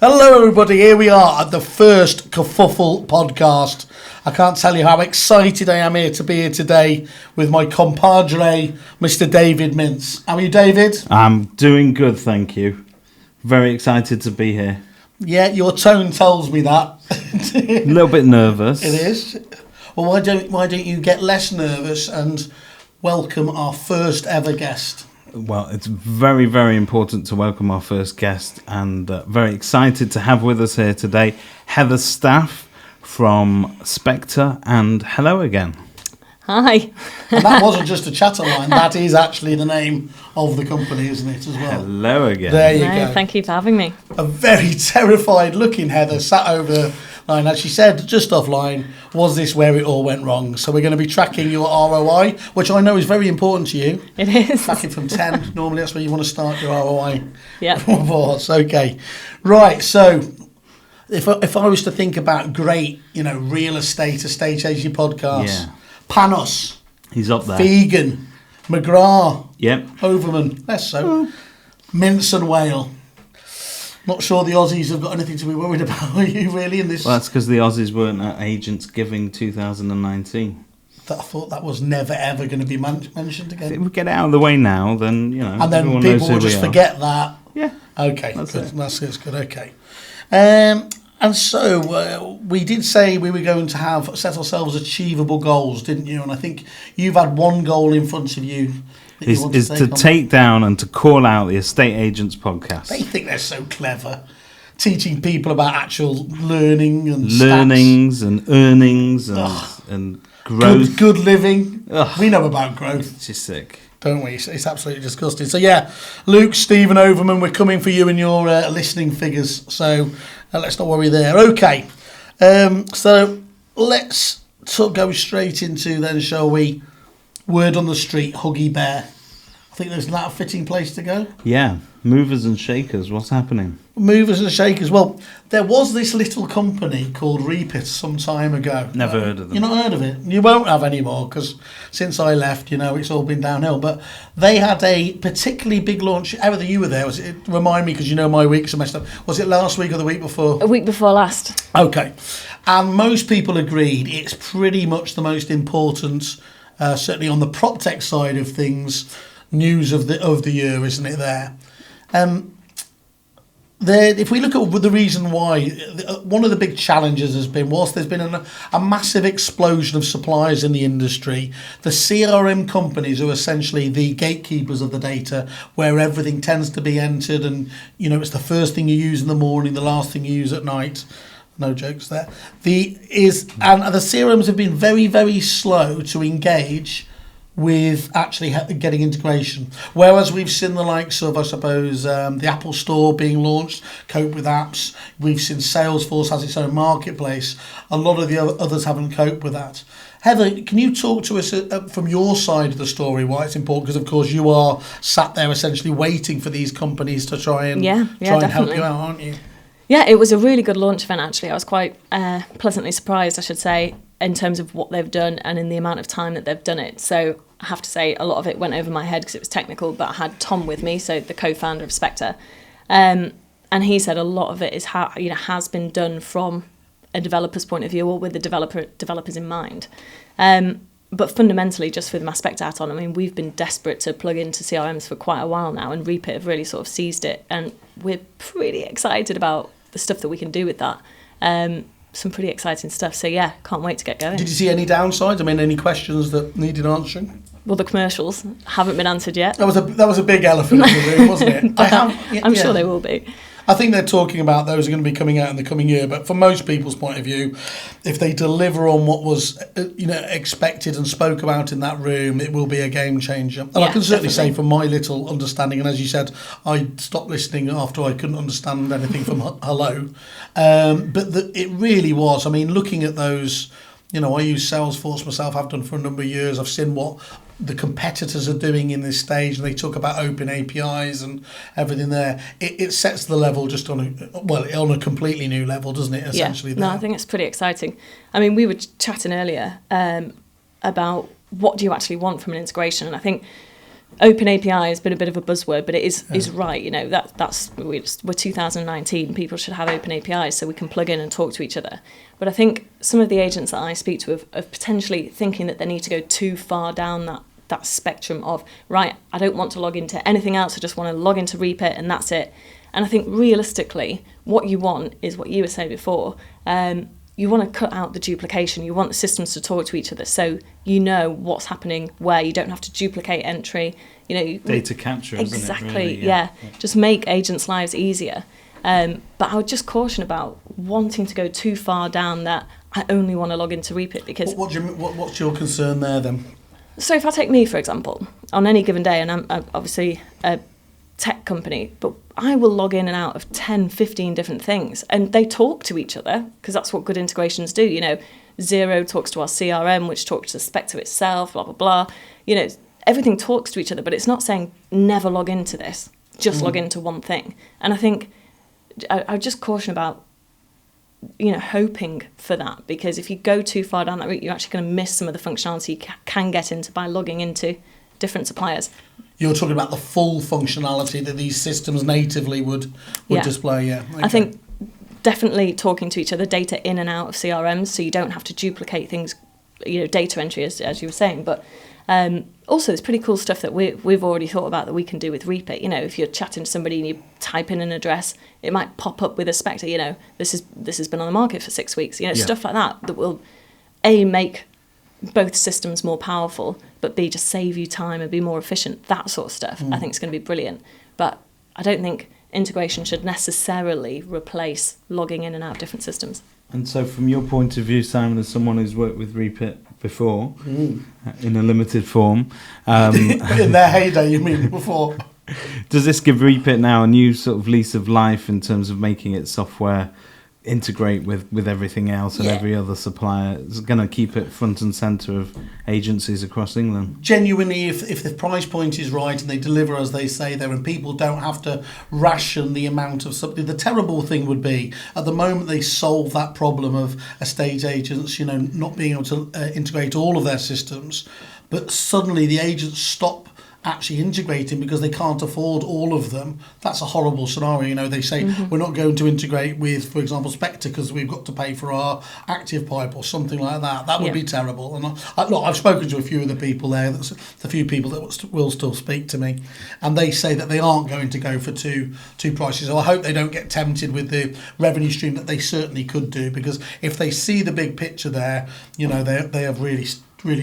Hello everybody, here we are at the first Kerfuffle podcast. I can't tell you how excited I am here to be here today with my compadre, Mr. David Mintz. How are you, David? I'm doing good, thank you. Very excited to be here. Yeah, your tone tells me that. A little bit nervous. It is. Well, why don't you get less nervous and welcome our first ever guest? Well, it's very, very important to welcome our first guest, and very excited to have with us here today Heather Staff from Spectre, and hello again. Hi. And that wasn't just a chatter line, that is actually the name of the company, isn't it, as well? Hello again. There you go. Thank you for having me. A very terrified looking Heather sat over the line. As she said just offline, was this where it all went wrong? So we're going to be tracking your ROI, which I know is very important to you. It is. Tracking from 10, normally that's where you want to start your ROI. Yeah. Reports. Okay. Right, so if I was to think about great, real estate agency podcasts, Panos. He's up there. Vegan. McGrath. Yep. Overman. Less so. Mintz and Whale. Not sure the Aussies have got anything to be worried about, are you really, in this? Well, that's because the Aussies weren't at Agents Giving 2019. I thought that was never, ever going to be mentioned again. If we get it out of the way now, then, And then people will just forget that. Yeah. Okay, That's good. it. That's good, okay. And so we did say we were going to have set ourselves achievable goals, didn't you? And I think you've had one goal in front of you. Is to take down and to call out the Estate Agents podcast. They think they're so clever, teaching people about actual learning and learnings stats. and earnings and growth. Good living. Ugh. We know about growth. It's just sick. Don't we? It's absolutely disgusting. So yeah, Luke, Stephen Overman, we're coming for you and your listening figures. So let's not worry there. Okay. So let's go straight into then, shall we? Word on the street, Huggy Bear. I think there's not a fitting place to go. Yeah, movers and shakers. What's happening? Movers and shakers. Well, there was this little company called Reapit some time ago. Never heard of them. You've not heard of it? You won't have any more because since I left, it's all been downhill. But they had a particularly big launch. Heather, you were there. Remind me, because my weeks are messed up. Was it last week or the week before? A week before last. Okay. And most people agreed it's pretty much the most important, certainly on the prop tech side of things, news of the year, isn't it? If we look at the reason why, one of the big challenges has been, whilst there's been a massive explosion of suppliers in the industry, the CRM companies are essentially the gatekeepers of the data, where everything tends to be entered, and it's the first thing you use in the morning, the last thing you use at night. No jokes there. And the CRMs have been very, very slow to engage with actually getting integration. Whereas we've seen the likes of, I suppose, the Apple Store being launched, cope with apps. We've seen Salesforce has its own marketplace. A lot of the others haven't coped with that. Heather, can you talk to us from your side of the story why it's important? Because, of course, you are sat there essentially waiting for these companies to try and help you out, aren't you? Yeah, it was a really good launch event, actually. I was quite pleasantly surprised, I should say, in terms of what they've done and in the amount of time that they've done it. So I have to say a lot of it went over my head because it was technical, but I had Tom with me, so the co-founder of Spectre. And he said a lot of it is how has been done from a developer's point of view or with the developers in mind. But fundamentally, just with my Spectre hat on, we've been desperate to plug into CRMs for quite a while now, and Reapit have really sort of seized it, and we're pretty excited about the stuff that we can do with that. Some pretty exciting stuff. So yeah, can't wait to get going. Did you see any downsides? Any questions that needed answering? Well, the commercials haven't been answered yet. That was a big elephant in the room, wasn't it? I'm sure they will be. I think they're talking about those are going to be coming out in the coming year, but from most people's point of view, if they deliver on what was expected and spoke about in that room, it will be a game changer. And I can certainly say from my little understanding, and as you said, I stopped listening after I couldn't understand anything from hello, but it really was. Looking at those, I use Salesforce myself, I've done for a number of years. I've seen what the competitors are doing in this stage, and they talk about open APIs and everything there. It sets the level just on a completely new level, doesn't it, essentially? Yeah. No, I think it's pretty exciting. We were chatting earlier about what do you actually want from an integration, and I think open API has been a bit of a buzzword, but it is right. You know, we're 2019. People should have open APIs so we can plug in and talk to each other. But I think some of the agents that I speak to are potentially thinking that they need to go too far down that spectrum of, right, I don't want to log into anything else. I just want to log into Reapit and that's it. And I think realistically, what you want is what you were saying before. You want to cut out the duplication. You want the systems to talk to each other, so you know what's happening where. You don't have to duplicate entry. You know, data capture. Exactly. Isn't it, really? Yeah. Just make agents' lives easier. But I would just caution about wanting to go too far down that I only want to log into Reapit because. What's your concern there then? So if I take me for example, on any given day, and I'm obviously a tech company, but I will log in and out of 10, 15 different things, and they talk to each other because that's what good integrations do. You know, Xero talks to our CRM, which talks to Spectre itself, blah, blah, blah. You know, everything talks to each other, but it's not saying never log into this, just log into one thing. And I think I just caution about, you know, hoping for that, because if you go too far down that route, you're actually going to miss some of the functionality you can get into by logging into different suppliers. You're talking about the full functionality that these systems natively would display, yeah. Okay. I think definitely talking to each other, data in and out of CRMs, so you don't have to duplicate things, you know, data entry as you were saying. But also there's pretty cool stuff that we've already thought about that we can do with Reapit. You know, if you're chatting to somebody and you type in an address, it might pop up with a Spectre, you know, this has been on the market for 6 weeks, you know, stuff like that will make both systems more powerful, but B, just save you time and be more efficient. That sort of stuff I think is going to be brilliant. But I don't think integration should necessarily replace logging in and out of different systems. And so from your point of view, Simon, as someone who's worked with Reapit before, in a limited form... in their heyday, you mean, before? Does this give Reapit now a new sort of lease of life in terms of making its software integrate with everything else and every other supplier? It's going to keep it front and centre of agencies across England. Genuinely, if the price point is right and they deliver as they say there, and people don't have to ration the amount of something, the terrible thing would be at the moment they solve that problem of estate agents, you know, not being able to integrate all of their systems, but suddenly the agents stop actually integrating because they can't afford all of them. That's a horrible scenario. You know, they say we're not going to integrate with, for example, Spectre because we've got to pay for our active pipe or something like that. That would be terrible. And I've spoken to a few of the people there, the few people that will still speak to me, and they say that they aren't going to go for two prices. So I hope they don't get tempted with the revenue stream that they certainly could do, because if they see the big picture there, you know, they have really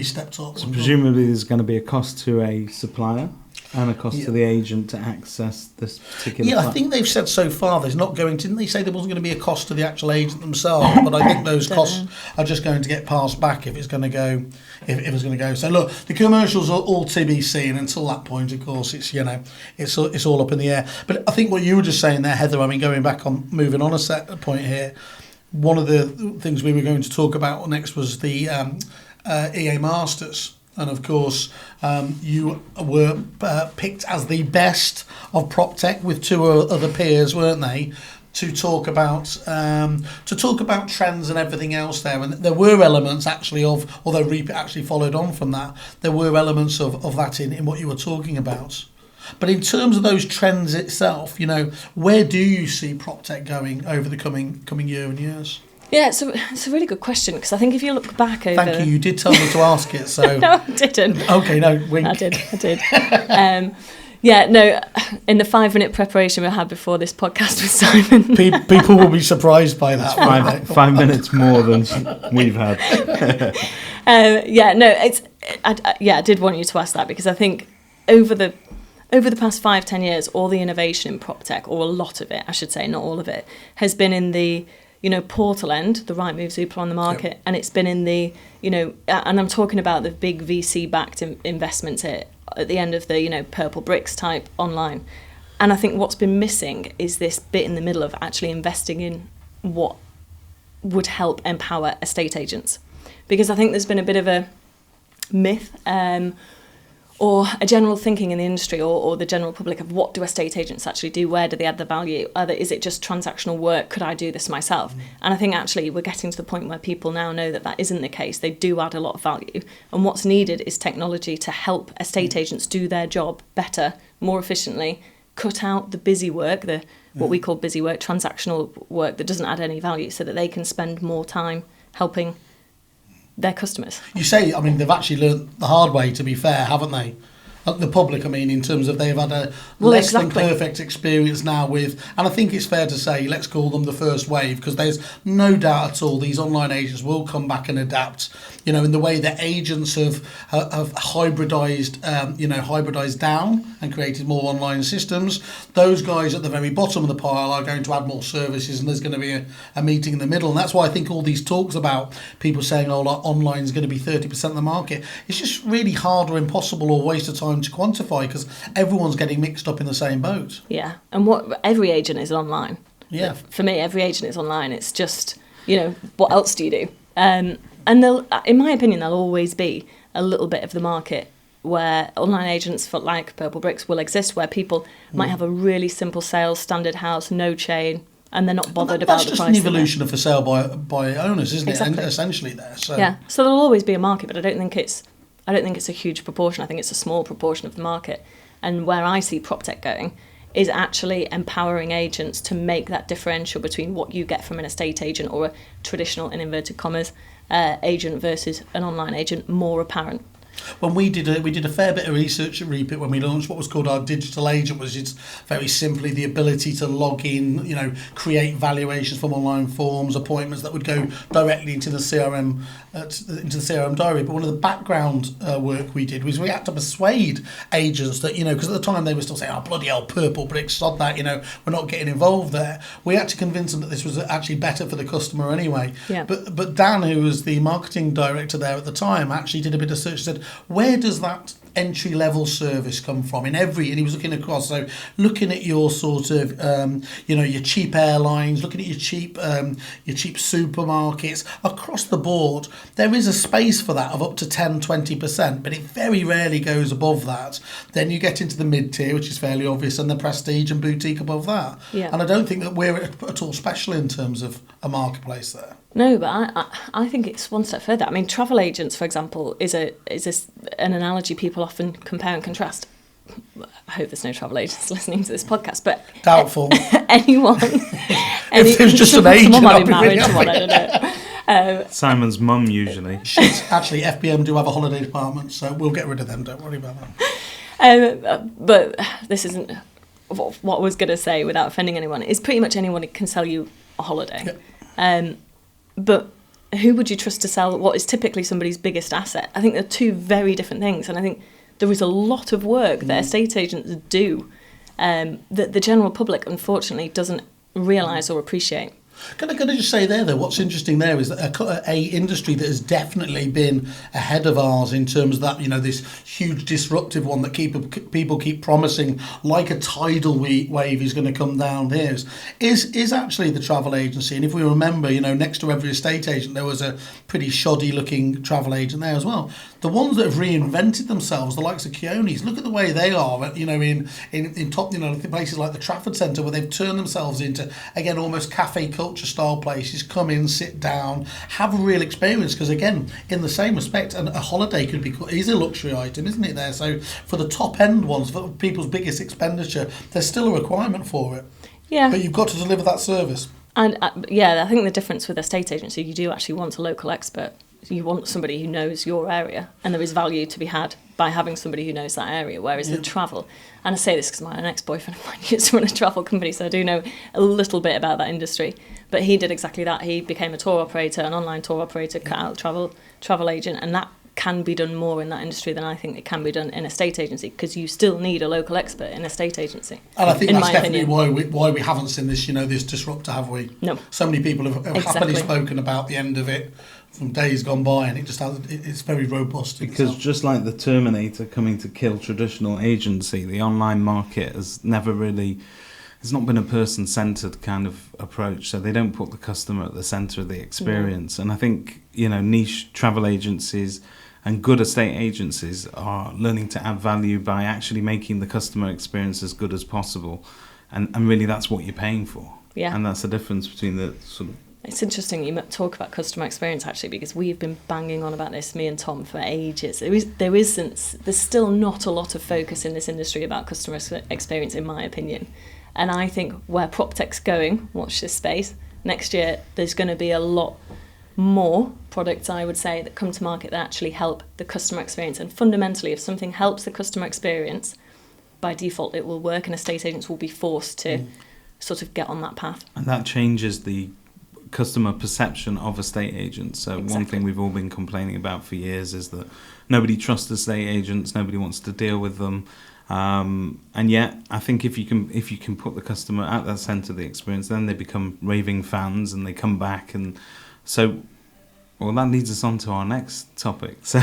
stepped up. So presumably there's going to be a cost to a supplier and a cost to the agent to access this particular I think they've said so far there's not going to, didn't they say there wasn't going to be a cost to the actual agent themselves, but I think those costs are just going to get passed back if it's going to go. If it's going to go. So look, the commercials are all TBC, and until that point, of course, it's, you know, it's all up in the air. But I think what you were just saying there, Heather, I mean, moving on a point here, one of the things we were going to talk about next was the EA Masters, and of course you were picked as the best of prop tech with two other peers, weren't they, to talk about trends and everything else there. And there were elements actually of, although Reapit actually followed on from that, there were elements of that in what you were talking about. But in terms of those trends itself, you know, where do you see prop tech going over the coming year and years? Yeah, it's a really good question, because I think if you look back over... Thank you. You did tell me to ask it, so... No, I didn't. Okay, no, wink. I did. In the 5-minute preparation we had before this podcast with Simon... People will be surprised by that. 5 minutes more than we've had. I did want you to ask that, because I think over the past 5-10 years, all the innovation in prop tech, or a lot of it, I should say, not all of it, has been in the... you know, portal end, the Rightmove, Zoopla on the market, and it's been in the, you know, and I'm talking about the big VC-backed investments here at the end of the, you know, purple bricks type online. And I think what's been missing is this bit in the middle of actually investing in what would help empower estate agents. Because I think there's been a bit of a myth, or a general thinking in the industry or the general public of what do estate agents actually do? Where do they add the value? Is it just transactional work? Could I do this myself? And I think actually we're getting to the point where people now know that isn't the case. They do add a lot of value. And what's needed is technology to help estate agents do their job better, more efficiently, cut out the busy work, what we call busy work, transactional work that doesn't add any value, so that they can spend more time helping their customers. You say, I mean, they've actually learnt the hard way, to be fair, haven't they? The public, I mean, in terms of they've had a less than perfect experience now with, and I think it's fair to say, let's call them the first wave, because there's no doubt at all these online agents will come back and adapt, you know, in the way that agents have hybridized, hybridized down and created more online systems. Those guys at the very bottom of the pile are going to add more services, and there's going to be a meeting in the middle. And that's why I think all these talks about people saying, oh, like, online is going to be 30% of the market, it's just really hard or impossible or waste of time to quantify, because everyone's getting mixed up in the same boat. Yeah, and every agent is online. Yeah. For me, every agent is online. It's just, you know, what else do you do? And in my opinion, there'll always be a little bit of the market where online agents for like Purple Bricks will exist, where people might have a really simple sales, standard house, no chain, and they're not bothered about the price. That's just an evolution of for sale by owners, isn't exactly. it? And essentially there. So. Yeah, so there'll always be a market, but I don't think it's a huge proportion. I think it's a small proportion of the market. And where I see PropTech going is actually empowering agents to make that differential between what you get from an estate agent or a traditional, in inverted commas, agent versus an online agent more apparent. When we did a fair bit of research at Repeat when we launched what was called our digital agent, which is very simply the ability to log in, you know, create valuations from online forms, appointments that would go directly into the CRM diary. But one of the background work we did was we had to persuade agents that, you know, because at the time they were still saying, oh, bloody hell, Purple Bricks, sod that, you know, we're not getting involved there. We had to convince them that this was actually better for the customer anyway. Yeah. But Dan, who was the marketing director there at the time, actually did a bit of search and said, where does that entry-level service come from and he was looking across, so looking at your sort of your cheap airlines, looking at your cheap supermarkets across the board. There is a space for that of up to 10-20%, but it very rarely goes above that. Then you get into the mid-tier, which is fairly obvious, and the prestige and boutique above that. Yeah. And I don't think that we're at all special in terms of a marketplace there. No, but I think it's one step further. I mean, travel agents, for example, is an analogy people often compare and contrast. I hope there's no travel agents listening to this podcast, but doubtful. Anyone. If it was just an agent, someone might I'd be be married really to one, I don't know. Simon's mum usually. Actually, FBM do have a holiday department, so we'll get rid of them. Don't worry about that. But this isn't what I was going to say without offending anyone. Is pretty much anyone can sell you a holiday. Yeah. But who would you trust to sell what is typically somebody's biggest asset? I think they're two very different things, and I think there is a lot of work that estate agents do that the general public, unfortunately, doesn't realise or appreciate. Can I just say there, though, what's interesting there is that a industry that has definitely been ahead of ours in terms of that, you know, this huge disruptive one that people keep promising, like a tidal wave is going to come down here, is actually the travel agency. And if we remember, you know, next to every estate agent, there was a pretty shoddy looking travel agent there as well. The ones that have reinvented themselves, the likes of Keonis, look at the way they are, you know, in top, you know, places like the Trafford Centre, where they've turned themselves into, again, almost cafe culture style places. Come in, sit down, have a real experience, because again, in the same respect, a holiday is a luxury item, isn't it there? So for the top end ones, for people's biggest expenditure, there's still a requirement for it. Yeah. But you've got to deliver that service. And I think the difference with estate agency, you do actually want a local expert. You want somebody who knows your area, and there is value to be had by having somebody who knows that area. Whereas in travel, and I say this because an ex-boyfriend of mine used to run a travel company, so I do know a little bit about that industry. But he did exactly that. He became a tour operator, an online tour operator, cut out travel agent, and that can be done more in that industry than I think it can be done in a estate agency, because you still need a local expert in a estate agency. And I think that's definitely why we haven't seen this, you know, this disruptor, have we? No. So many people have happily spoken about the end of it from days gone by, and it's very robust. Because just like the Terminator coming to kill traditional agency, the online market has never really... It's not been a person-centred kind of approach, so they don't put the customer at the centre of the experience. And I think, you know, niche travel agencies And good estate agencies are learning to add value by actually making the customer experience as good as possible. And really that's what you're paying for. Yeah. And that's the difference between the sort of... It's interesting you talk about customer experience, actually, because we've been banging on about this, me and Tom, for ages. There's still not a lot of focus in this industry about customer experience, in my opinion. And I think where PropTech's going, watch this space, next year there's going to be a lot more products, I would say, that come to market that actually help the customer experience. And fundamentally, if something helps the customer experience, by default it will work, and estate agents will be forced to sort of get on that path. And that changes the customer perception of estate agents. So Exactly. One thing we've all been complaining about for years is that nobody trusts estate agents, nobody wants to deal with them. And yet, I think if you can put the customer at the centre of the experience, then they become raving fans and they come back. And so, well, that leads us on to our next topic. So,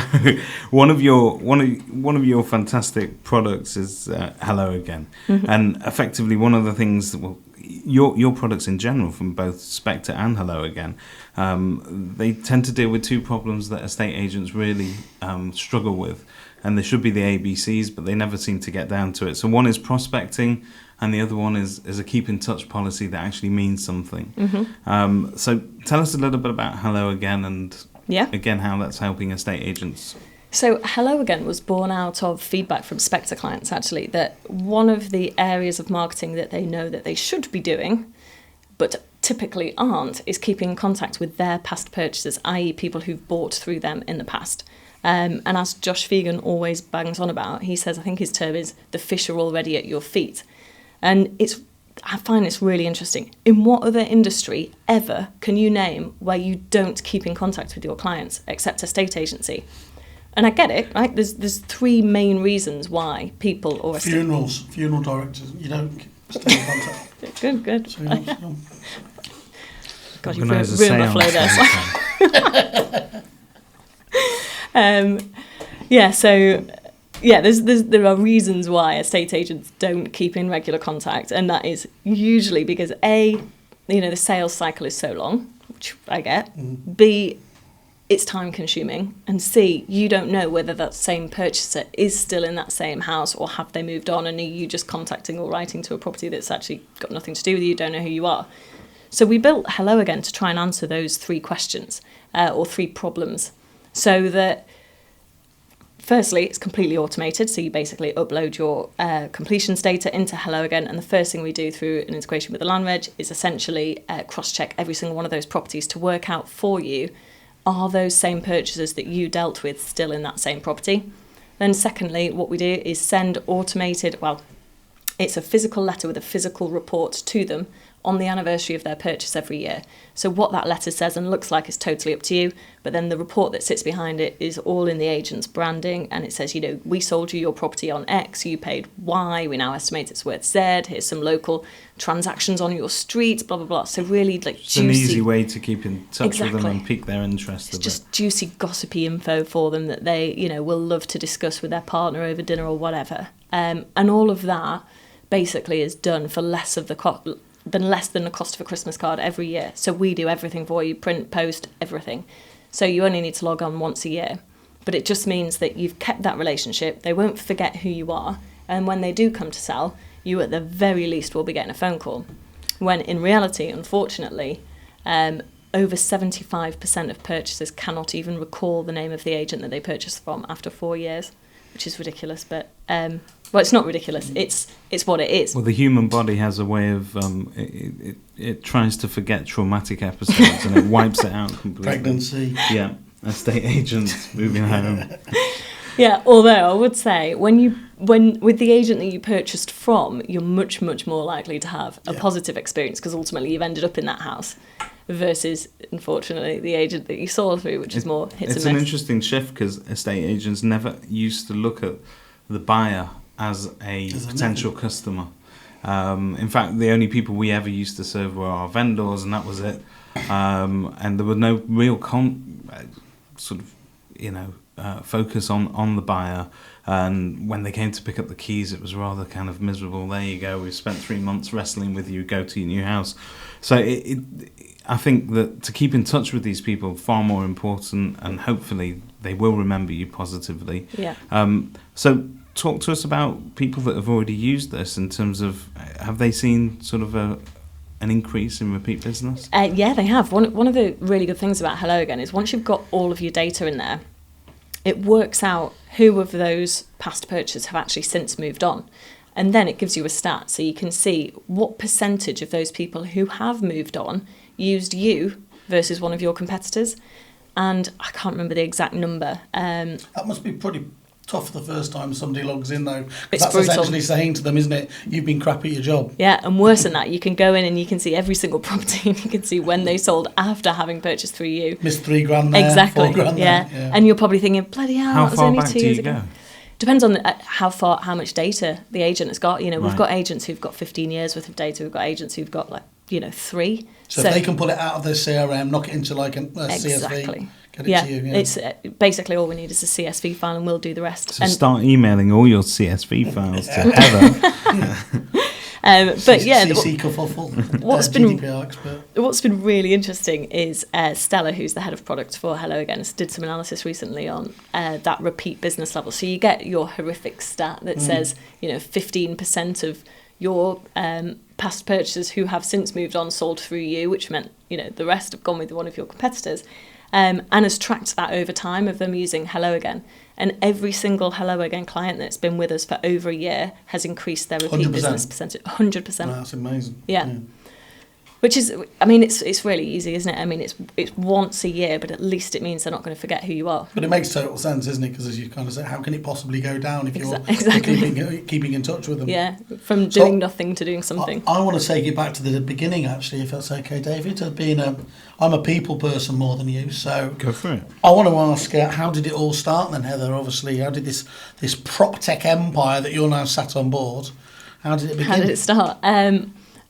one of your fantastic products is Hello Again, and effectively one of the things that your products in general, from both Spectre and Hello Again, they tend to deal with two problems that estate agents really struggle with. And there should be the ABCs, but they never seem to get down to it. So one is prospecting, and the other one is a keep in touch policy that actually means something. So tell us a little bit about Hello Again, and again how that's helping estate agents. So Hello Again was born out of feedback from Spectre clients, actually, that one of the areas of marketing that they know that they should be doing, but typically aren't, is keeping in contact with their past purchasers, i.e. people who've bought through them in the past. And as Josh Fegan always bangs on about, he says, I think his term is, the fish are already at your feet. And I find it's really interesting. In what other industry ever can you name where you don't keep in contact with your clients, except estate agency? And I get it, right? There's three main reasons why people or funeral directors, you don't stay in contact. Good. So, God, you've ruined my flow there. There are reasons why estate agents don't keep in regular contact, and that is usually because A, the sales cycle is so long, which I get. B, it's time consuming, and C, you don't know whether that same purchaser is still in that same house or have they moved on, and are you just contacting or writing to a property that's actually got nothing to do with you, don't know who you are. So we built Hello Again to try and answer those three questions, or three problems, so that firstly, it's completely automated, so you basically upload your completions data into Hello Again, and the first thing we do through an integration with the land reg is essentially cross-check every single one of those properties to work out for you, are those same purchasers that you dealt with still in that same property? Then secondly, what we do is send it's a physical letter with a physical report to them on the anniversary of their purchase every year. So what that letter says and looks like is totally up to you, but then the report that sits behind it is all in the agent's branding, and it says, we sold you your property on X, you paid Y, we now estimate it's worth Z, here's some local transactions on your street, blah, blah, blah. So really juicy. It's an easy way to keep in touch with them and pique their interest. It's just juicy, gossipy info for them that they, will love to discuss with their partner over dinner or whatever. And all of that basically is done for less than the cost of a Christmas card every year. So we do everything for you, print, post, everything. So you only need to log on once a year. But it just means that you've kept that relationship, they won't forget who you are, and when they do come to sell, you at the very least will be getting a phone call. When in reality, unfortunately, over 75% of purchasers cannot even recall the name of the agent that they purchased from after 4 years, which is ridiculous, but it's not ridiculous. It's what it is. Well, the human body has a way of it tries to forget traumatic episodes and it wipes it out completely. Pregnancy. Yeah, estate agents moving home. Yeah, although I would say when with the agent that you purchased from, you're much, much more likely to have a positive experience because ultimately you've ended up in that house, versus, unfortunately, the agent that you saw through, which is more hits and miss. It's an interesting shift because estate agents never used to look at the buyer as a potential customer. In fact, the only people we ever used to serve were our vendors, and that was it. And there were no real focus on the buyer. And when they came to pick up the keys, it was rather kind of miserable. There you go. We've spent 3 months wrestling with you. Go to your new house. So I think that to keep in touch with these people far more important, and hopefully they will remember you positively. Yeah. So talk to us about people that have already used this in terms of, have they seen sort of an increase in repeat business? Yeah, they have. One of the really good things about Hello Again is once you've got all of your data in there, it works out who of those past purchasers have actually since moved on. And then it gives you a stat, so you can see what percentage of those people who have moved on used you versus one of your competitors. And I can't remember the exact number. That must be pretty tough the first time somebody logs in, though. It's that's brutal. Essentially saying to them, isn't it, you've been crap at your job. Yeah, and worse than that, you can go in and you can see every single property and you can see when they sold after having purchased through you. Missed $3,000 there, Exactly. $4,000 Yeah. there. Yeah. And you're probably thinking, bloody hell, How that was far only back 2 do years you ago. go? Depends on how much data the agent has got. You know, we've Right. got agents who've got 15 years worth of data. We've got agents who've got 3. So if they can pull it out of their CRM, knock it into a CSV, get it to you. Yeah. It's basically all we need is a CSV file, and we'll do the rest. So start emailing all your CSV files to Heather. But yeah, CC Kerfuffle, what's been GDPR expert. What's been really interesting is Stella, who's the head of product for Hello Again, did some analysis recently on that repeat business level. So you get your horrific stat that says, 15% of your past purchasers who have since moved on sold through you, which meant, the rest have gone with one of your competitors, and has tracked that over time of them using Hello Again. And every single Hello Again client that's been with us for over a year has increased their repeat 100%. business percentage. 100%. Wow, that's amazing. Yeah. Which is, it's really easy, isn't it? It's once a year, but at least it means they're not going to forget who you are. But it makes total sense, isn't it? Because as you kind of say, how can it possibly go down if you're Exactly. keeping in touch with them? Yeah, from doing nothing to doing something. I want to take it back to the beginning, actually, if that's okay, David. I'm a people person more than you, so Go for it. I want to ask, how did it all start then, Heather? Obviously, how did this prop tech empire that you're now sat on board, how did it begin? How did it start?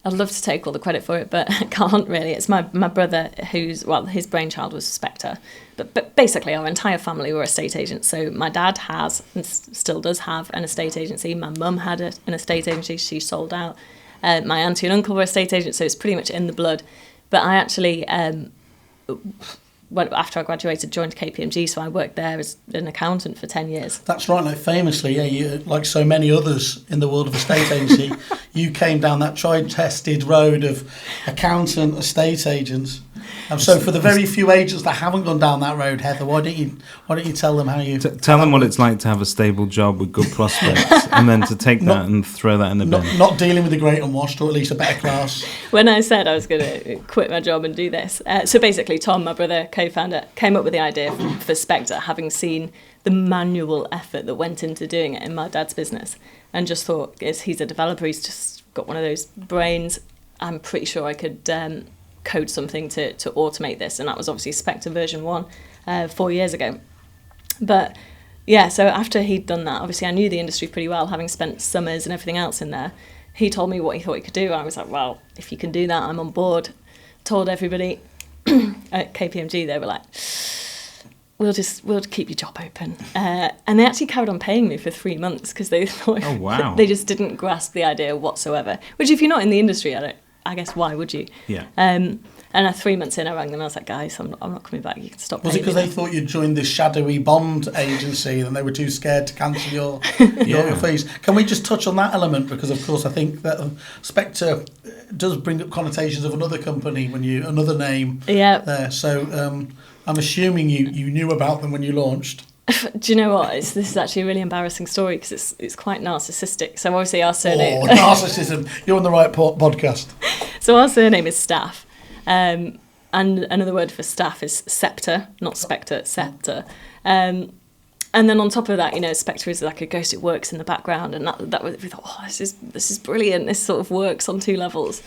I'd love to take all the credit for it, but I can't really. It's my brother his brainchild was Spectre. But basically our entire family were estate agents. So my dad has, and still does have, an estate agency. My mum had an estate agency. She sold out. My auntie and uncle were estate agents, so it's pretty much in the blood. But I actually, after I graduated, joined KPMG, so I worked there as an accountant for 10 years. That's right, famously, you, like so many others in the world of estate agency, you came down that tried-tested road of accountant, estate agents. So for the very few agents that haven't gone down that road, Heather, why don't you tell them how you... Tell them what it's like to have a stable job with good prospects and then to take that and throw that in the bin. Not dealing with the great unwashed, or at least a better class. When I said I was going to quit my job and do this, so basically Tom, my brother, co-founder, came up with the idea for Spectre, having seen the manual effort that went into doing it in my dad's business, and just thought, he's a developer, he's just got one of those brains, I'm pretty sure I could... code something to automate this, and that was obviously Spectre version 1 4 years ago. But yeah, so after he'd done that, obviously I knew the industry pretty well, having spent summers and everything else in there. He told me what he thought he could do. I was like, well, if you can do that, I'm on board. Told everybody at KPMG, they were like, we'll keep your job open, and they actually carried on paying me for 3 months because they thought, oh wow, they just didn't grasp the idea whatsoever. Which, if you're not in the industry, I guess why would you? Yeah. And 3 months in, I rang them. I was like, guys, I'm not coming back. You can stop. Was it because they thought you'd joined this shadowy bond agency and they were too scared to cancel your fees? Can we just touch on that element? Because of course, I think that Spectre does bring up connotations of another company another name. Yeah. There. So I'm assuming you knew about them when you launched. Do you know what? This is actually a really embarrassing story because it's quite narcissistic. So obviously our surname... Oh, narcissism. You're on the right podcast. So our surname is Staff. And another word for staff is Sceptre, not Spectre, Sceptre. And then on top of that, Spectre is like a ghost. It works in the background. And that we thought, this is brilliant. This sort of works on 2 levels.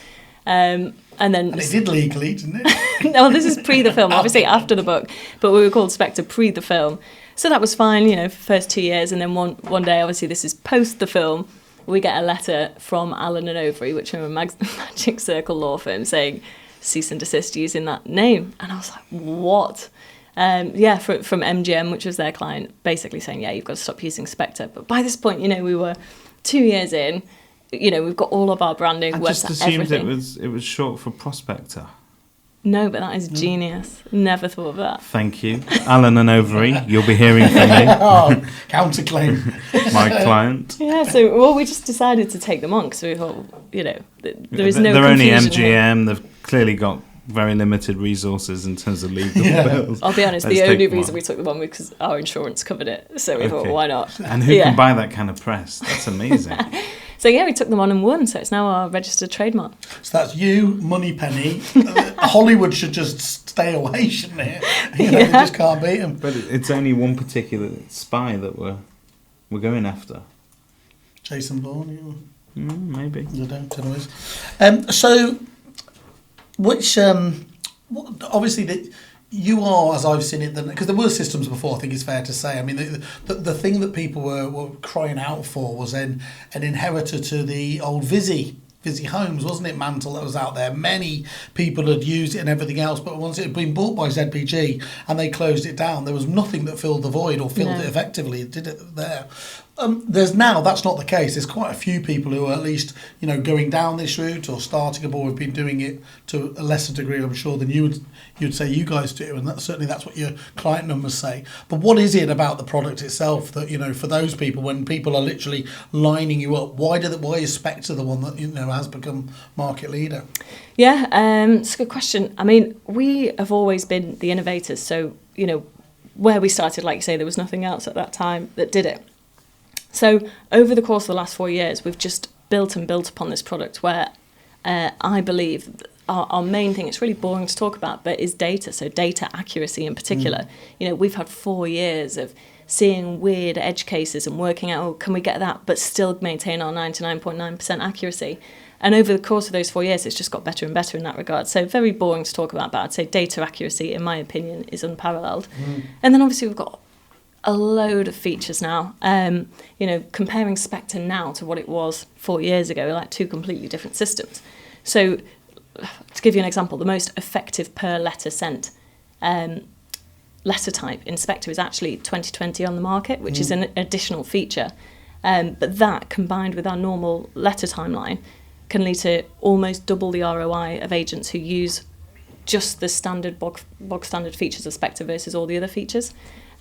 And it did legally, didn't it? No, this is pre the film, obviously after the book. But we were called Spectre pre the film. So that was fine, for the first 2 years. And then one day, obviously this is post the film, we get a letter from Allen & Overy, which are a Magic Circle law firm, saying cease and desist using that name. And I was like, what? from MGM, which was their client, basically saying, yeah, you've got to stop using Spectre. But by this point, we were 2 years in. We've got all of our branding. I just assumed it was short for prospector. No, but that is genius. Never thought of that. Thank you. Alan and Overy, you'll be hearing from me. Counterclaim. My client. Yeah, so, we just decided to take them on because we thought, there is no They're only confusion MGM, here. they've clearly got very limited resources in terms of legal bills. I'll be honest, Let's the only take reason one. we took them on was because our insurance covered it. So we thought, why not? And who can buy that kind of press? That's amazing. So we took them on and won. So it's now our registered trademark. So that's you, Moneypenny. Hollywood should just stay away, shouldn't it? They just can't beat them. But it's only one particular spy that we're going after. Jason Bourne. Maybe. I don't know. So, which obviously you are, as I've seen it, because there were systems before. I think it's fair to say. I mean, the thing that people were crying out for was an inheritor to the old Vizzy Homes, wasn't it? Mantle that was out there. Many people had used it and everything else, but once it had been bought by ZPG and they closed it down, there was nothing that filled the void or filled it effectively. It did it there. That's not the case. There's quite a few people who are at least going down this route or starting up or have been doing it to a lesser degree, I'm sure, than you'd say you guys do, and that's what your client numbers say. But what is it about the product itself that for those people, when people are literally lining you up, why is Spectre the one that has become market leader? Yeah, it's a good question. I mean, we have always been the innovators. So where we started, like you say, there was nothing else at that time that did it. So over the course of the last 4 years, we've just built upon this product where I believe our main thing, it's really boring to talk about, but is data. So data accuracy in particular. We've had 4 years of seeing weird edge cases and working out, can we get that, but still maintain our 99.9% accuracy. And over the course of those 4 years, it's just got better and better in that regard. So very boring to talk about, but I'd say data accuracy, in my opinion, is unparalleled. And then obviously we've got a load of features now. Comparing Spectre now to what it was 4 years ago, like two completely different systems. So to give you an example, the most effective per letter sent letter type in Spectre is actually 2020 on the market, which is an additional feature. But that, combined with our normal letter timeline, can lead to almost double the ROI of agents who use just the standard bog standard features of Spectre versus all the other features.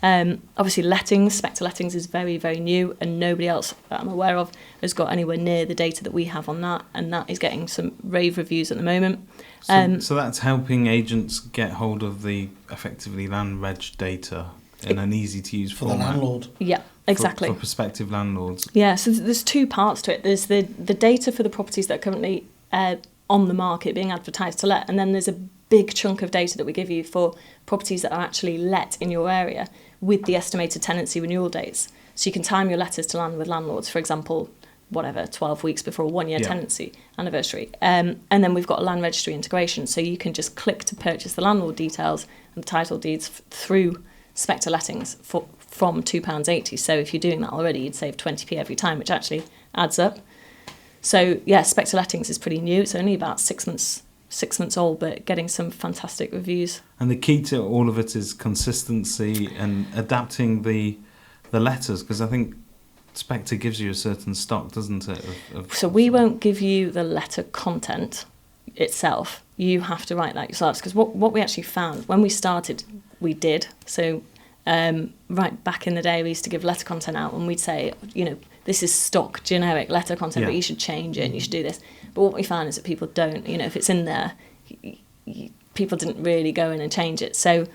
Obviously Spectre Lettings is very, very new, and nobody else that I'm aware of has got anywhere near the data that we have on that, and that is getting some rave reviews at the moment. So that's helping agents get hold of the effectively land reg data in an easy to use format. For the landlord. Yeah, exactly. For prospective landlords. Yeah, so there's two parts to it. There's the data for the properties that are currently on the market being advertised to let, and then there's a big chunk of data that we give you for properties that are actually let in your area with the estimated tenancy renewal dates. So you can time your letters to land with landlords, for example, 12 weeks before a 1 year tenancy anniversary. And then we've got a land registry integration. So you can just click to purchase the landlord details and the title deeds through Spectre Lettings from £2.80. So if you're doing that already, you'd save 20p every time, which actually adds up. So yeah, Spectre Lettings is pretty new. It's only about 6 months old, but getting some fantastic reviews. And the key to all of it is consistency and adapting the letters, because I think Spectre gives you a certain stock, doesn't it? So we won't give you the letter content itself. You have to write that yourselves, because what we actually found when we started, we did. So right back in the day, we used to give letter content out, and we'd say, this is stock generic letter content, but you should change it and you should do this. But what we found is that people don't, if it's in there, people didn't really go in and change it. So,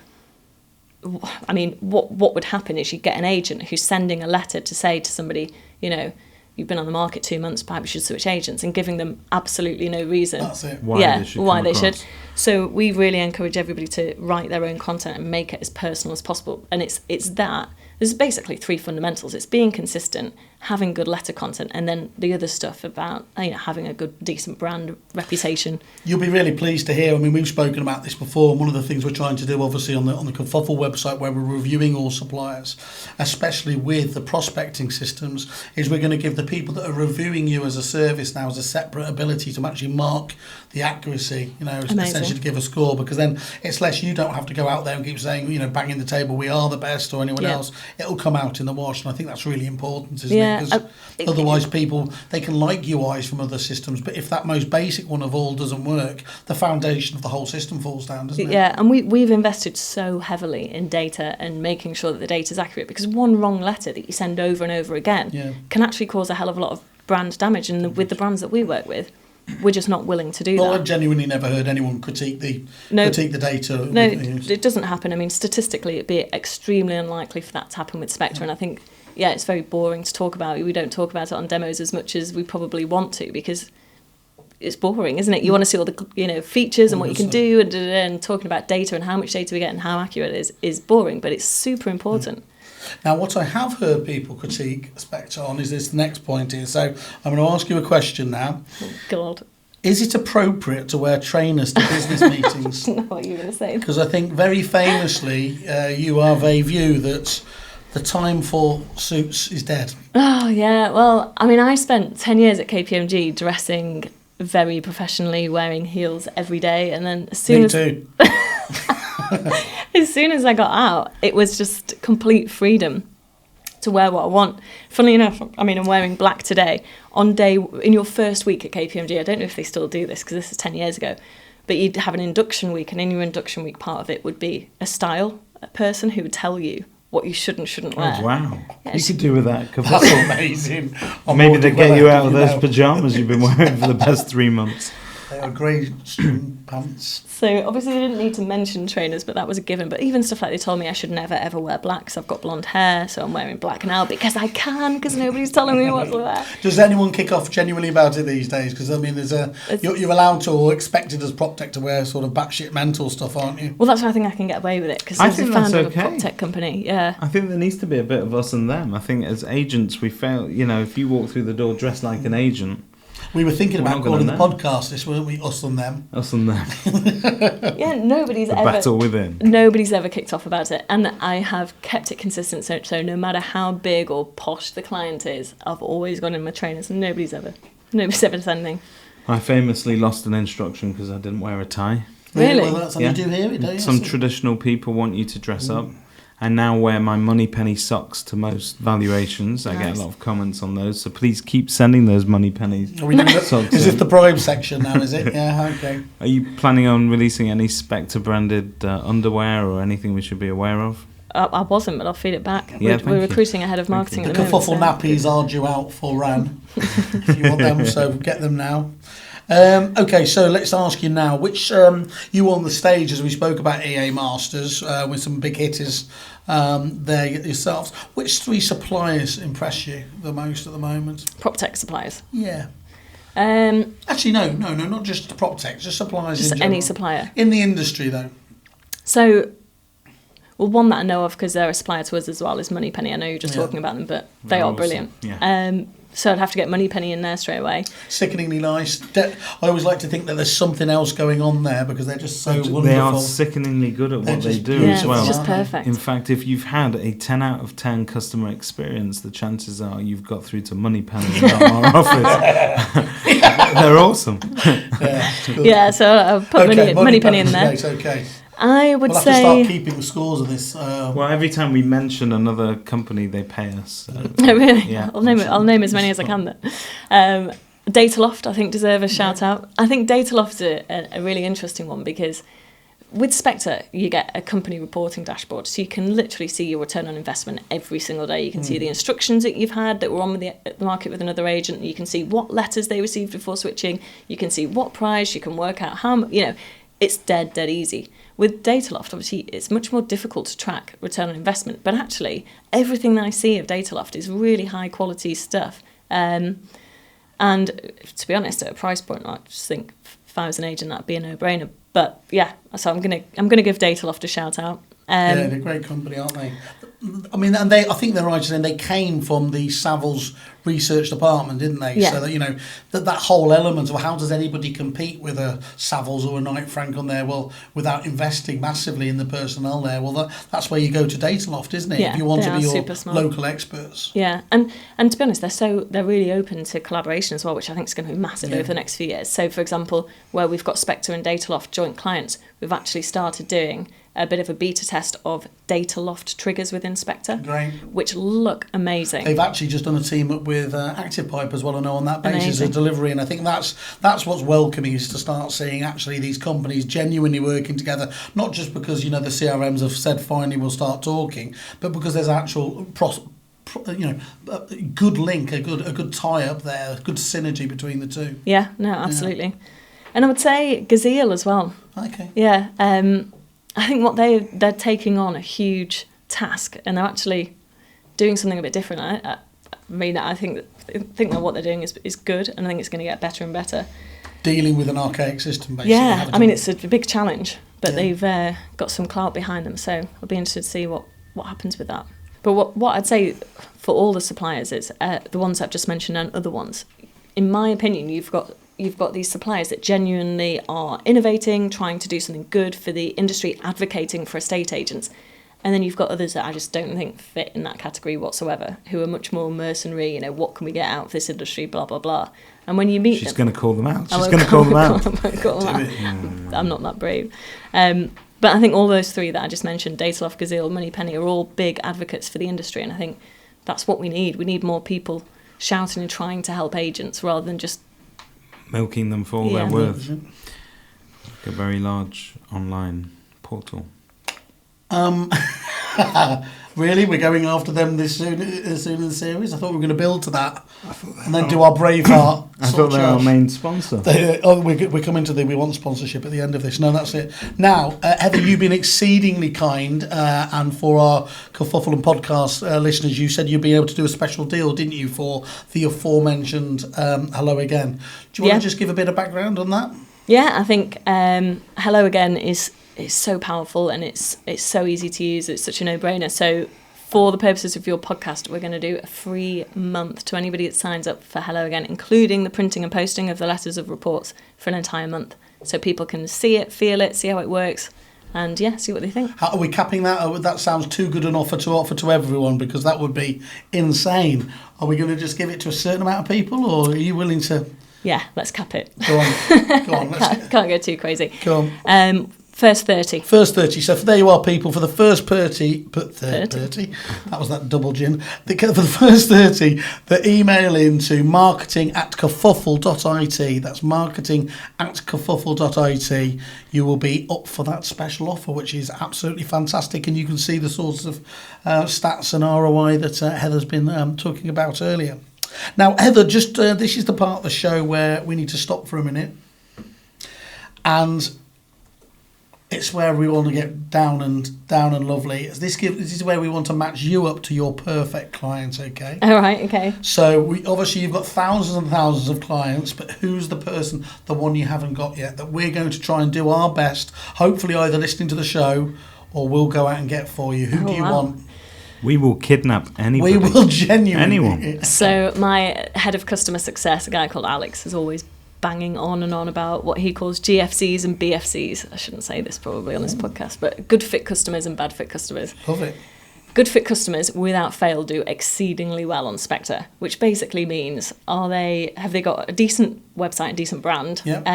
I mean, what would happen is you get an agent who's sending a letter to say to somebody, you've been on the market 2 months, perhaps you should switch agents, and giving them absolutely no reason. That's it. Why they should. So we really encourage everybody to write their own content and make it as personal as possible. And it's that there's basically 3 fundamentals. It's being consistent, having good letter content, and then the other stuff about having a good, decent brand reputation. You'll be really pleased to hear. I mean, we've spoken about this before, and one of the things we're trying to do, obviously, on the Kerfuffle website, where we're reviewing all suppliers, especially with the prospecting systems, is we're going to give the people that are reviewing you as a service now as a separate ability to actually mark the accuracy, essentially to give a score, because then it's less, you don't have to go out there and keep saying, banging the table, we are the best, or anyone else. It'll come out in the wash, and I think that's really important, isn't it? Because otherwise people, they can like UIs from other systems, but if that most basic one of all doesn't work, the foundation of the whole system falls down, doesn't it? Yeah, and we've invested so heavily in data and making sure that the data is accurate, because one wrong letter that you send over and over again can actually cause a hell of a lot of brand damage, and with the brands that we work with, we're just not willing to do that. Well, I've genuinely never heard anyone critique the data. No, it doesn't happen. I mean, statistically, it'd be extremely unlikely for that to happen with Spectre, and I think, it's very boring to talk about. We don't talk about it on demos as much as we probably want to, because it's boring, isn't it? You want to see all the features and what you can do, and talking about data and how much data we get and how accurate it is boring, but it's super important. Now, what I have heard people critique Spectre on is this next point here. So I'm going to ask you a question now. Oh, God. Is it appropriate to wear trainers to business meetings? I know what you're going to say. Because I think very famously you have a view that the time for suits is dead. Oh, yeah. Well, I mean, I spent 10 years at KPMG dressing very professionally, wearing heels every day. And then as soon as soon as I got out, it was just complete freedom to wear what I want. Funnily enough, I mean, I'm wearing black today. In your first week at KPMG, I don't know if they still do this because this is 10 years ago, but you'd have an induction week, and in your induction week, part of it would be a person who would tell you what you should and shouldn't wear. Oh, wow. You could do with that. That's amazing. Maybe they get you out of those pyjamas you've been wearing for the past 3 months. They are grey string pants. So obviously they didn't need to mention trainers, but that was a given. But even stuff like they told me I should never ever wear black because I've got blonde hair, so I'm wearing black now because I can, because nobody's telling me what to wear. Does anyone kick off genuinely about it these days? Because I mean, you're allowed to, or expected as PropTech to wear sort of batshit mental stuff, aren't you? Well, that's why I think I can get away with it, because I was a founder of a PropTech company. Yeah. I think there needs to be a bit of us and them. I think as agents we fail. If you walk through the door dressed like an agent. We were thinking about calling the podcast this, weren't we? Us and them. Us and them. Yeah, nobody's ever... battle within. Nobody's ever kicked off about it. And I have kept it consistent. So no matter how big or posh the client is, I've always gone in my trainers, and nobody's ever said anything. I famously lost an instruction because I didn't wear a tie. Really? Well, that's how you do hear it, don't you? Some traditional people want you to dress up. I now wear my money penny socks to most valuations. I get a lot of comments on those, so please keep sending those money pennies. Socks. Is this the Prime section now, is it? Yeah, okay. Are you planning on releasing any Spectre branded underwear or anything we should be aware of? I wasn't, but I'll feed it back. Yeah, we're recruiting a head of marketing The at the moment. Kerfuffle nappies are due out for Ran, if you want them, so get them now. Okay, so let's ask you now, which you on the stage, as we spoke about EA Masters, with some big hitters there yourselves, which 3 suppliers impress you the most at the moment? PropTech suppliers. Yeah. Actually, no, not just PropTech, just suppliers just in general. any supplier. In the industry, though. So, well, one that I know of, because they're a supplier to us as well, is Moneypenny. I know you're just talking about them, but they are brilliant. Yeah. So I'd have to get Moneypenny in there straight away. Sickeningly nice. I always like to think that there's something else going on there because they're just so wonderful. They are sickeningly good at what they do as well. It's just perfect. In fact, if you've had a 10 out of 10 customer experience, the chances are you've got through to Moneypenny in our office. They're awesome. Yeah, so I'll put Moneypenny in there. Okay. I would we'll say... have to start keeping scores of this. Well, every time we mention another company, they pay us. So. Oh, really? Yeah. I'll name as many as I can then. Dataloft, I think, deserve a shout out. I think Dataloft's a really interesting one because with Spectre, you get a company reporting dashboard, so you can literally see your return on investment every single day. You can see the instructions that you've had that were on with the market with another agent. You can see what letters they received before switching. You can see what price. You can work out how, it's dead easy. With Dataloft, obviously, it's much more difficult to track return on investment, but actually, everything that I see of Dataloft is really high quality stuff. And to be honest, at a price point, I just think if I was an agent, that'd be a no-brainer. But yeah, so I'm gonna give Dataloft a shout out. Yeah, they're a great company, aren't they? I mean, and I think they're right in saying they came from the Savills research department, didn't they? Yeah. So that, that whole element of how does anybody compete with a Savills or a Knight Frank on there? Well, without investing massively in the personnel there. Well, that's where you go to Dataloft, isn't it? Yeah, if you want they to be are your super smart. local experts. Yeah, and to be honest, they're really open to collaboration as well, which I think is going to be massive over the next few years. So, for example, where we've got Spectre and Dataloft joint clients, we've actually started doing a bit of a beta test of Dataloft triggers within Spectre, Great. which look amazing. They've actually just done a team up with ActivePipe as well, I know, on that basis Amazing. of delivery, and I think that's what's welcoming, is to start seeing actually these companies genuinely working together, not just because the CRMs have said finally we'll start talking, but because there's actual a good link, a good tie up there, a good synergy between the two. Yeah, no, absolutely. And I would say Gazelle as well. Okay. Yeah, I think what they're taking on a huge task, and they're actually doing something a bit different. I mean, I think that what they're doing is good, and I think it's going to get better and better. Dealing with an archaic system, basically. Yeah, I mean, it's a big challenge, but they've got some clout behind them, so I'll be interested to see what happens with that. But what I'd say for all the suppliers is the ones I've just mentioned and other ones. In my opinion, you've got these suppliers that genuinely are innovating, trying to do something good for the industry, advocating for estate agents. And then you've got others that I just don't think fit in that category whatsoever, who are much more mercenary, what can we get out of this industry, blah, blah, blah. And when you meet She's them... going to call them out. I She's won't going to call them out. I won't call them out. I'm not that brave. But I think all those three that I just mentioned, Dataloft, Gazelle, Moneypenny, are all big advocates for the industry. And I think that's what we need. We need more people shouting and trying to help agents rather than just milking them for all they're worth. Like a very large online portal. Really? We're going after them this soon in the series? I thought we were going to build to that and then do our Braveheart. I thought they were our main sponsor. We're coming to we want sponsorship at the end of this. No, that's it. Now, Heather, you've been exceedingly kind, and for our Kerfuffle and podcast listeners, you said you'd be able to do a special deal, didn't you, for the aforementioned Hello Again. Do you want to just give a bit of background on that? Yeah, I think Hello Again is so powerful, and it's so easy to use. It's such a no-brainer. So for the purposes of your podcast, we're going to do a free month to anybody that signs up for Hello Again, including the printing and posting of the letters of reports for an entire month. So people can see it, feel it, see how it works, and see what they think. How are we capping that? That sounds too good an offer to everyone, because that would be insane. Are we going to just give it to a certain amount of people, or are you willing to... Yeah, let's cap it. Go on. Can't go too crazy. Go on. First 30. First 30. So there you are, people. For the first 30, that was that double gin. For the first 30, the email into marketing@kerfuffle.it. That's marketing@kerfuffle.it. You will be up for that special offer, which is absolutely fantastic. And you can see the sorts of stats and ROI that Heather's been talking about earlier. Now, Heather, just this is the part of the show where we need to stop for a minute. And... it's where we want to get down and lovely. This is where we want to match you up to your perfect client, okay? All right, okay. So obviously you've got thousands and thousands of clients, but who's the one you haven't got yet, that we're going to try and do our best, hopefully either listening to the show or we'll go out and get for you? Who do you want? We will kidnap anybody. We will genuinely. Anyone. So my head of customer success, a guy called Alex, is always banging on and on about what he calls GFCs and BFCs. I shouldn't say this probably on this podcast, but good fit customers and bad fit customers. Love it. Good fit customers, without fail, do exceedingly well on Spectre, which basically means have they got a decent website, a decent brand? Yep.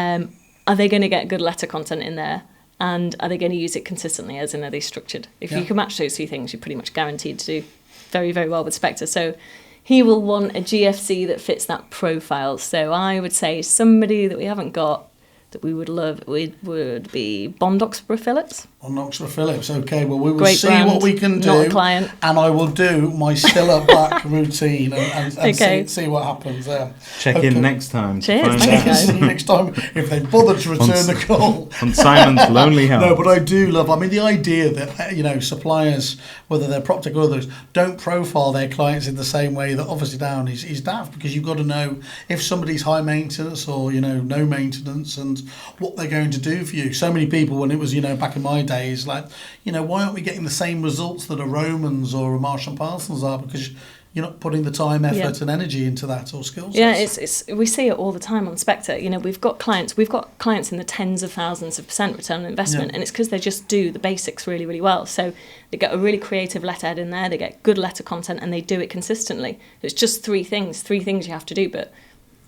Are they going to get good letter content in there? And are they going to use it consistently, as in are they structured? If you can match those two things, you're pretty much guaranteed to do very, very well with Spectre. So he will want a GFC that fits that profile. So I would say somebody that we haven't got that we would love would be Bond Oxborough Phillips. On Oxford Phillips, okay. Well, we will Great see brand, what we can do. not a client. And I will do my still up back routine and Okay. see what happens there. Check in next time. to Cheers, find thank out. you. See you next time if they bother to return the call. On Simon's Lonely Heart. No, but I do love, the idea that, suppliers, whether they're PropTech or others, don't profile their clients in the same way that obviously down is daft, because you've got to know if somebody's high maintenance or, no maintenance, and what they're going to do for you. So many people, when it was, back in my days, like, why aren't we getting the same results that a Romans or a Marsh and Parsons are? Because you're not putting the time, effort, and energy into that, or skills. Yeah, it's we see it all the time on Spectre. We've got clients in the tens of thousands of % return on investment, and it's because they just do the basics really, really well. So they get a really creative letterhead in there, they get good letter content, and they do it consistently. It's just three things you have to do. But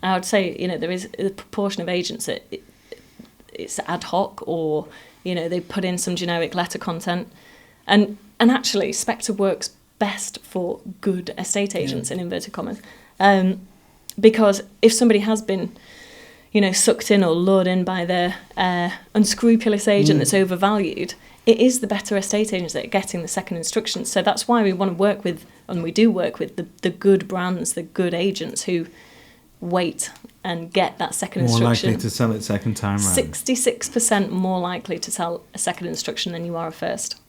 I would say, there is a proportion of agents that it's ad hoc, or they put in some generic letter content, and actually Spectre works best for good estate agents, in inverted commas, because if somebody has been sucked in or lured in by their unscrupulous agent that's overvalued, it is the better estate agents that are getting the second instructions. So that's why we want to work with, and we do work with, the good brands, the good agents who wait and get that second instruction. More likely to sell it second time round. 66% more likely to sell a second instruction than you are a first.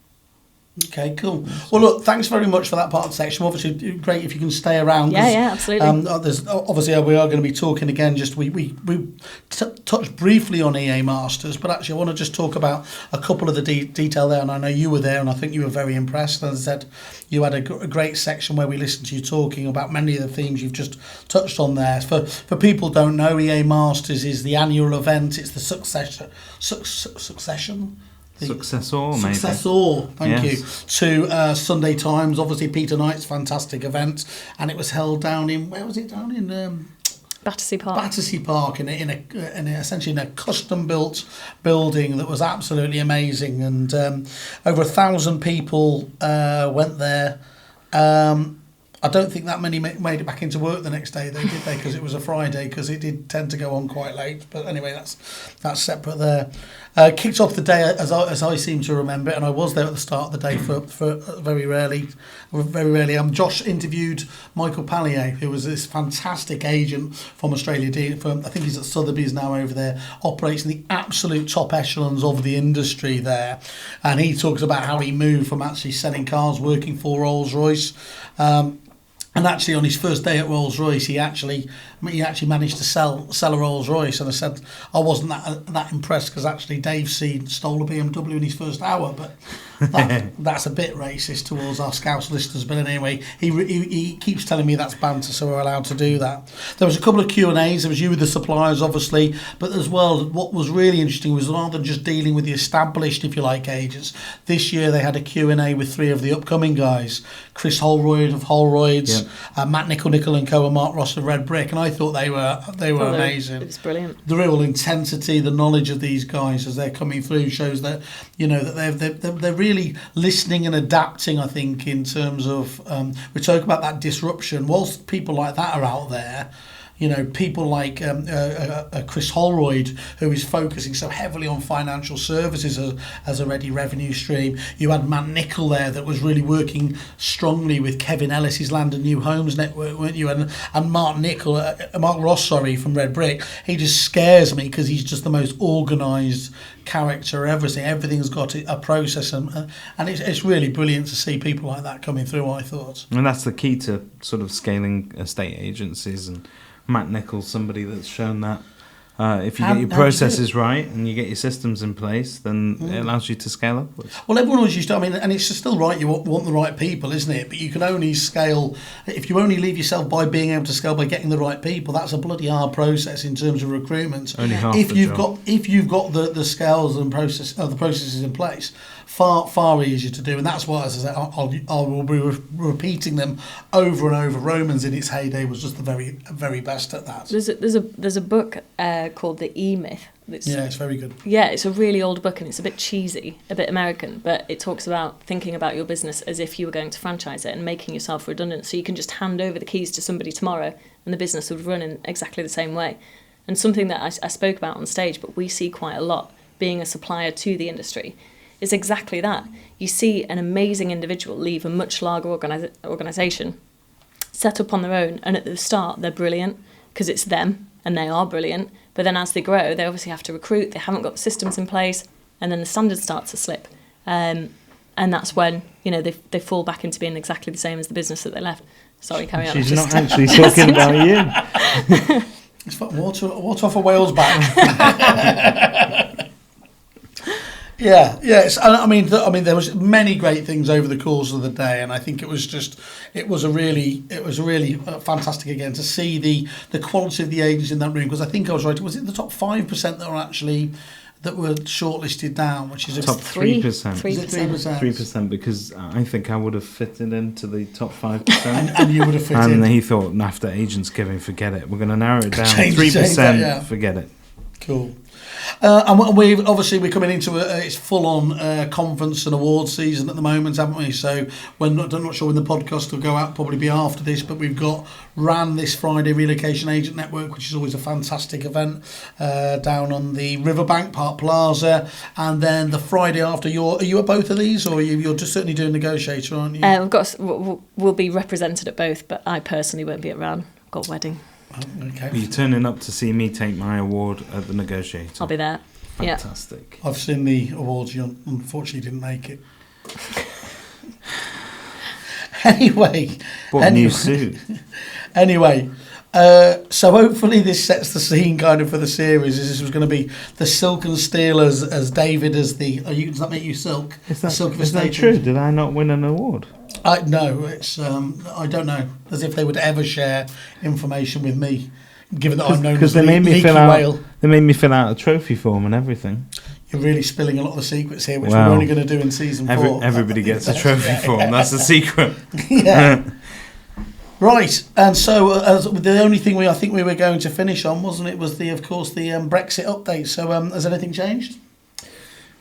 Okay, cool. Well, look, thanks very much for that part of the section. Obviously, great if you can stay around. Yeah, absolutely. There's obviously we are going to be talking again. Just we touched briefly on EA Masters, but actually I want to just talk about a couple of the detail there. And I know you were there, and I think you were very impressed. As I said, you had a great section where we listened to you talking about many of the themes you've just touched on there. For people who don't know, EA Masters is the annual event. It's the succession. Successor, maybe. Thank you. To Sunday Times, obviously Peter Knight's fantastic event, and it was held down in, where was it, down in Battersea Park. Battersea Park, in essentially in a custom built building that was absolutely amazing, and over 1,000 people went there. I don't think that many made it back into work the next day, though, did they? Because it was a Friday, because it did tend to go on quite late. But anyway, that's separate there. Kicked off the day, as I seem to remember it, and I was there at the start of the day for very rarely. Josh interviewed Michael Pallier, who was this fantastic agent from Australia. I think he's at Sotheby's now over there, operates in the absolute top echelons of the industry there. And he talks about how he moved from actually selling cars, working for Rolls-Royce. And actually, on his first day at Rolls-Royce, he actually managed to sell a Rolls-Royce. And I said I wasn't that impressed, because actually Dave Seed stole a BMW in his first hour. But that's a bit racist towards our Scouse listeners. But anyway, he keeps telling me that's banter, so we're allowed to do that. There was a couple of Q&As. There was you with the suppliers, obviously. But as well, what was really interesting was, rather than just dealing with the established, if you like, agents, this year they had a Q&A with 3 of the upcoming guys. Chris Holroyd of Holroyd's, Matt Nicol and Co, and Mark Ross of Red Brick, and I thought they were amazing. It was brilliant. The real intensity, the knowledge of these guys as they're coming through shows that that they're really listening and adapting. I think in terms of we talk about that disruption. Whilst people like that are out there, people like Chris Holroyd, who is focusing so heavily on financial services as a ready revenue stream. You had Matt Nicol there that was really working strongly with Kevin Ellis's Land and New Homes network, weren't you? And Mark Ross, from Red Brick. He just scares me because he's just the most organised character. Everything's got a process, and it's really brilliant to see people like that coming through, I thought. And that's the key to sort of scaling estate agencies, and Matt Nichol's somebody that's shown that if you get your processes right and you get your systems in place, then it allows you to scale upwards. Well, everyone was used to, and it's still right, you want the right people, isn't it? But you can only scale, if you only leave yourself by being able to scale by getting the right people, that's a bloody hard process in terms of recruitment. Only half if the you've job. If you've got the scales and the processes in place, far easier to do, and that's why, as I said, I will be repeating them over and over. Romans in its heyday was just the very, very best at that. There's a book called The E-Myth. It's very good. Yeah, it's a really old book, and it's a bit cheesy, a bit American, but it talks about thinking about your business as if you were going to franchise it and making yourself redundant, so you can just hand over the keys to somebody tomorrow and the business would run in exactly the same way. And something that I spoke about on stage, but we see quite a lot being a supplier to the industry, is exactly that. You see an amazing individual leave a much larger organisation, set up on their own, and at the start they're brilliant because it's them and they are brilliant, but then as they grow they obviously have to recruit, they haven't got the systems in place, and then the standards start to slip, and that's when they fall back into being exactly the same as the business that they left. Sorry, carry on. She's not actually talking about you. It's like water off a whale's back. Yeah. I mean, there was many great things over the course of the day, and I think it was a really fantastic again to see the quality of the agents in that room, because I think I was right. Was it the top 5% that were shortlisted down, which is top 3%. 3%. Because I think I would have fitted into the top 5%. and you would have fit in. And he thought, after agents giving, forget it. We're going to narrow it down. Change 3%, that, yeah. forget it. Cool. And we're coming into it's full-on conference and award season at the moment, haven't we? So I'm not sure when the podcast will go out, probably be after this, but we've got RAN this Friday, Relocation Agent Network, which is always a fantastic event down on the Riverbank, Park Plaza, and then the Friday after, are you at both of these, or you're just certainly doing Negotiator, aren't you? We'll be represented at both, but I personally won't be at RAN. Got a wedding. Oh, okay. Are you turning up to see me take my award at the Negotiator? I'll be there. Fantastic. Yeah. I've seen the awards. You unfortunately didn't make it. Anyway. New suit. Anyway, so hopefully this sets the scene kind of for the series. This was going to be the Silk and Steel as David as the... does that make you Silk? Is that Silk true? Did I not win an award? No, it's I don't know, as if they would ever share information with me, given that I'm known as Leaky Whale. They made me fill out a trophy form and everything. You're really spilling a lot of the secrets here, which we're only going to do in season 4. Everybody gets a trophy form. That's the secret. Yeah. Right, and so the only thing I think we were going to finish on, wasn't it, was the Brexit update. So has anything changed?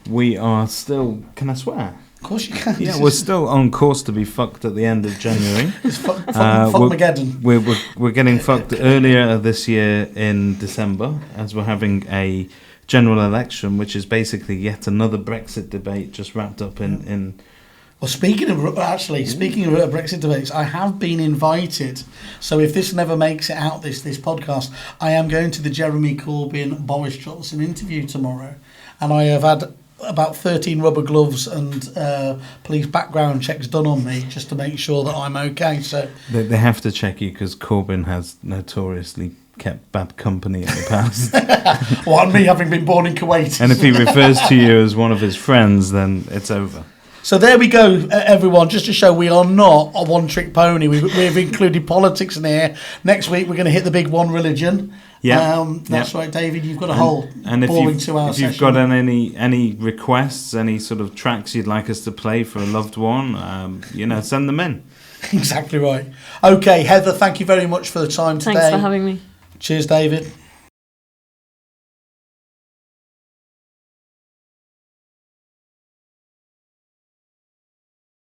We are still... Can I swear? Of course you can. Yeah, we're still on course to be fucked at the end of January. It's fuck-mageddon. We're getting fucked earlier this year in December, as we're having a general election, which is basically yet another Brexit debate just wrapped up in... Well, speaking of Brexit debates, I have been invited. So if this never makes it out, this podcast, I am going to the Jeremy Corbyn Boris Johnson interview tomorrow, and I have had about 13 rubber gloves and police background checks done on me just to make sure that I'm okay. So they have to check you because Corbyn has notoriously kept bad company in the past. Well, and me having been born in Kuwait. And if he refers to you as one of his friends, then it's over. So there we go, everyone, just to show we are not a one-trick pony. We've included politics in here. Next week, we're going to hit the big one, religion. Yeah, that's right, David. You've got a whole and boring 2-hour if session. you've got any requests, any sort of tracks you'd like us to play for a loved one, send them in. Exactly right. Okay, Heather, thank you very much for the time today. Thanks for having me. Cheers, David.